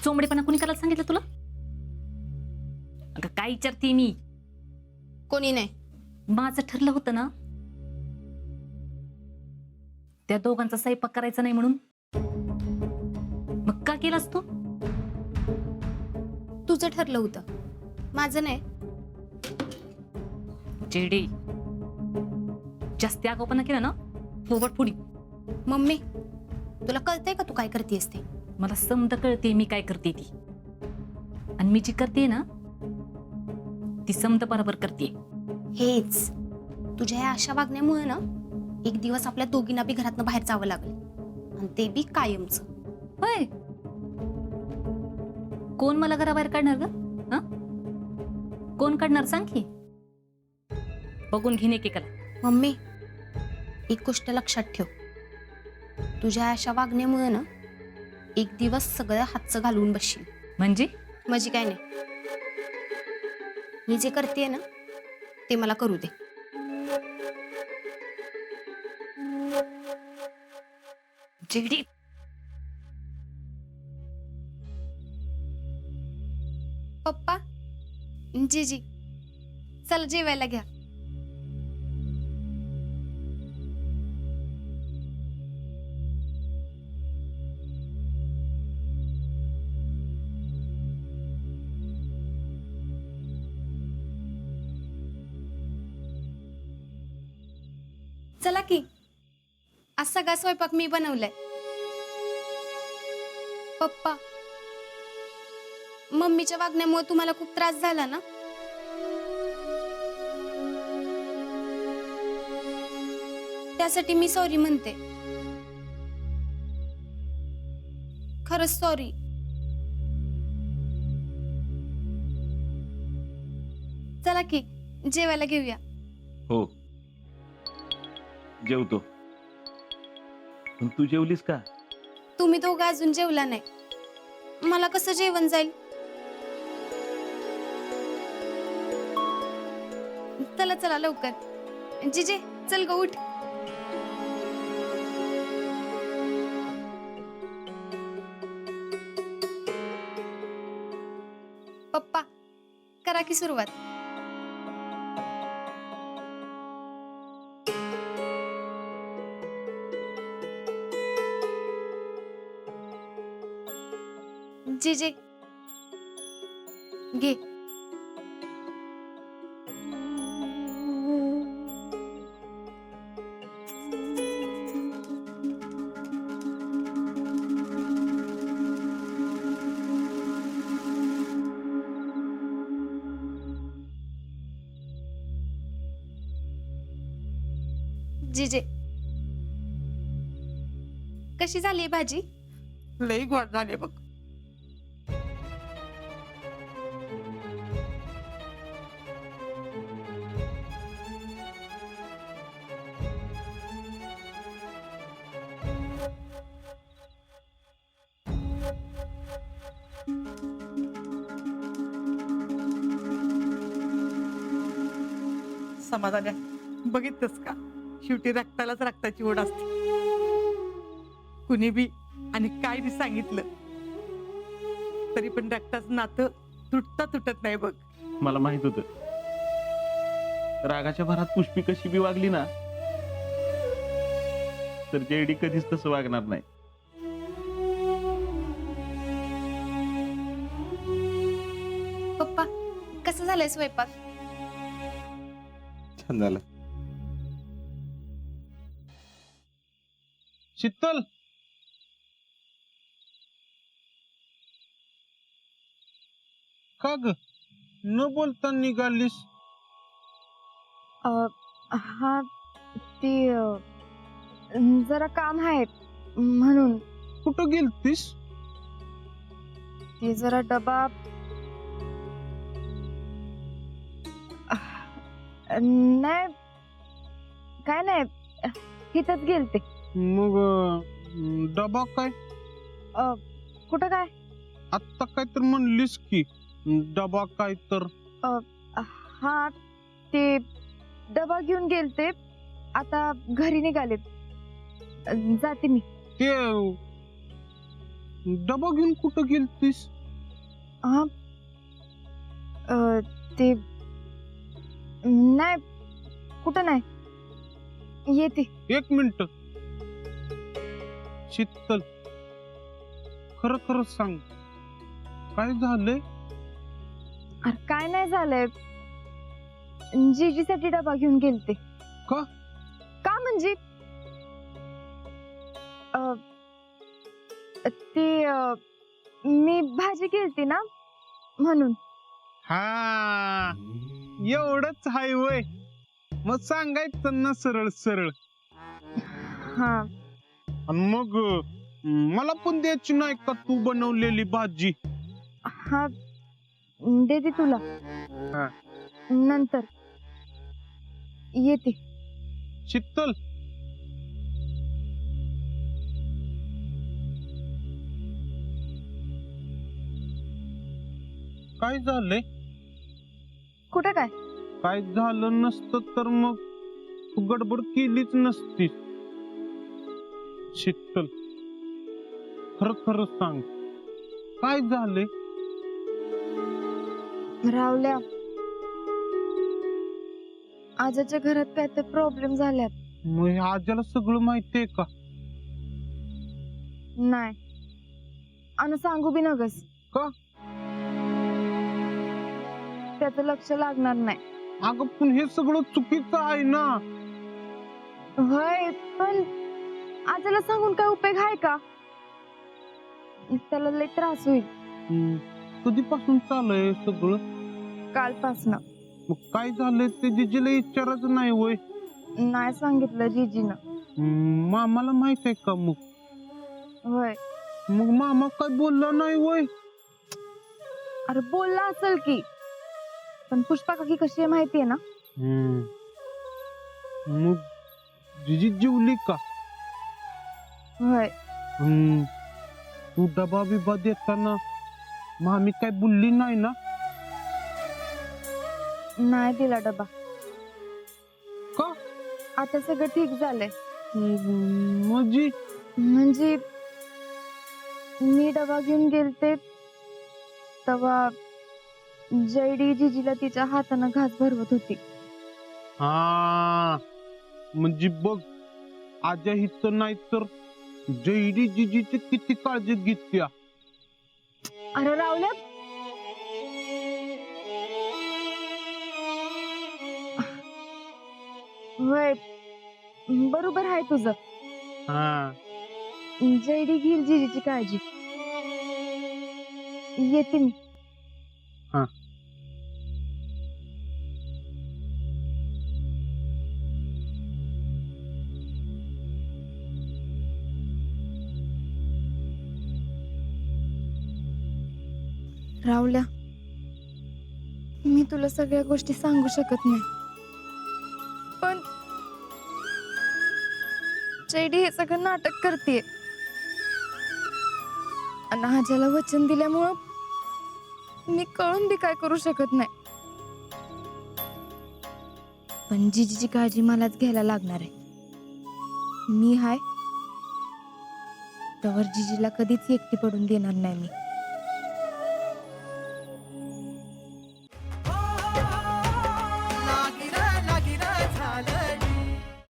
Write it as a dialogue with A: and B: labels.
A: चोंबडेपणा कुणी करायला सांगितलं तुला? अगं काय विचारते मी?
B: कोणी नाही.
A: माझं ठरलं होतं ना त्या दोघांचा स्वयंपाक करायचा नाही म्हणून. मग का केलास तू?
B: तुझं ठरलं होतं, माझं नाही.
A: जेडी जास्ती आगाऊपणा केला ना फोबट फुडी.
B: मम्मी, तुला कळतंय का तू काय करतेस ते?
A: मला समज कळते मी काय करते ती, आणि मी जी करते ना ती समज बरोबर करते.
B: हेच तुझ्या या अशा वागण्यामुळे ना एक दिवस आपल्या दोघींना बी घरातनं बाहेर जावं लागलं, आणि ते बी कायमचं.
A: होय, कोण मला घराबाहेर काढणार ग? हा, कोण काढणार सांग की? बघून घेणे एकेकाला.
B: मम्मी, एक गोष्ट लक्षात ठेव, तुझ्या अशा वागण्यामुळे ना एक दिवस सगळं हातचं घालवून बसशील.
A: म्हणजे
B: म्हणजे काय नाही, मी जे करते ना ते मला करू दे.
A: जेडी
B: पप्पा, जीजी, चल जेवायला घ्या. चला की, आज सगळा स्वयंपाक मी बनवलाय. पप्पा, मम्मीच्या वागण्यामुळे तुम्हाला खूप त्रास झाला ना? त्यासाठी मी सॉरी म्हणते. खरंच सॉरी. चला की जेवायला घेऊया.
C: हो, जेवतो. पण तू जेवलीस का?
B: तुम्ही दोघं अजून जेवला नाही, मला कसं जेवण जाईल? चला चला लवकर. जिजे, चल ग उठ. पप्पा, करा की सुरुवात. जिजे, घे. जिजे, कशी झाली भाजी?
D: लई गोड झाले बघ. समाधान आहे, बघितलंस का? शेवटी रक्तालाच रक्ताची ओढ असते. कुणी बी आणि काय बी सांगितलं तरी पण रक्ताचं नातं तुटत नाही बघ.
C: मला माहित होतं, रागाच्या भरात पुष्पी कशी बी वागली ना तर जेडी कधीच तसं वागणार नाही.
B: पप्पा, कसं झालंय स्वयंपाक?
E: छान झालं.
F: शीतल, का ग न बोलता निघालीस?
G: हा, ती जरा काम आहे म्हणून.
F: कुठं गेलतीस?
G: ती जरा डबा नाही, काय नाही, इथंच गेलते.
F: मग डबा काय?
G: कुठं काय?
F: आत्ता काय तर म्हणलीस की डबा काय तर.
G: हा, ते डबा घेऊन गेलते, आता घरी निघाले, जाते मी.
F: ते डबा घेऊन कुठं गेलतीस?
G: हा ते नाही, कुठं नाही, येते.
F: 1 मिनिट. शीतल, खरं खरं सांग, काय झालंय?
G: अरे काय नाही झालंय, जीजीसाठी डबा घेऊन गेलते.
F: का?
G: का म्हणजे ते मी भाजी केलती ना म्हणून.
F: हा, एवढंच हाय वय. मग सांगायचं ना सरळ सरळ.
G: हा
F: आणि मग मला पण द्यायची नाही का तू बनवलेली भाजी?
G: हा देते तुला.
F: हा.
G: नंतर येते.
F: शीतल, काय झालंय?
G: कुठं काय?
F: काय झालं नसतं तर मग तू गडबड केलीच नसती. शीतल, खरं खरं सांग, काय झालंय?
G: रावल्या, आजाच्या घरात काय तर प्रॉब्लेम झाल्यात.
F: मग आज्याला सगळं माहितीये का?
G: नाही, आणि सांगू बी नगस.
F: का?
G: त्याचं लक्ष लागणार नाही.
F: अगं पण हे सगळं चुकीचं आहे ना.
G: होय, पण आजाला सांगून काय उपयोग आहे का? त्याला लय त्रास होईल.
F: कधीपासून चालू आहे सगळं?
G: कालपासनं.
F: मग काय झालंय ते जिजीला विचारायचं नाही वय?
G: नाही सांगितलं जीजीनं.
F: मामाला माहित आहे का मग?
G: होय.
F: मग मामा काय बोलला नाही वय?
G: अरे बोलला असेल की, पण पुष्पा काकी कशी आहे माहितीये ना.
F: मग जिजी जेवली का?
G: होय.
F: तू डबा बिबा देताना मामी काय बोलली नाही ना?
G: नाही दिला डबा.
F: का?
G: आता सगळं ठीक झालंय. म्हणजे मी डबा घेऊन गेलते तेव्हा जयडी जीजीला तिच्या हातानं घास भरवत होती.
F: हा, म्हणजे बघ, आजा हिचं नाही तर जयडी जीजीची किती काळजी घेत्या.
G: अरे रावल्या, होय, बरोबर आहे तुझं.
F: हा,
G: जयडी घेईल जीजीची काळजी. येते मी.
F: हा.
G: रावल्या, मी तुला सगळ्या गोष्टी सांगू शकत नाही, पण जयडी हे सगळं नाटक करते. आणि आज्याला वचन दिल्यामुळं मी कळून बी काय करू शकत नाही. पण जीजीची काळजी मलाच घ्यायला लागणार आहे. मी हाय तवर जीजीला कधीच एकटी पडून देणार नाही मी.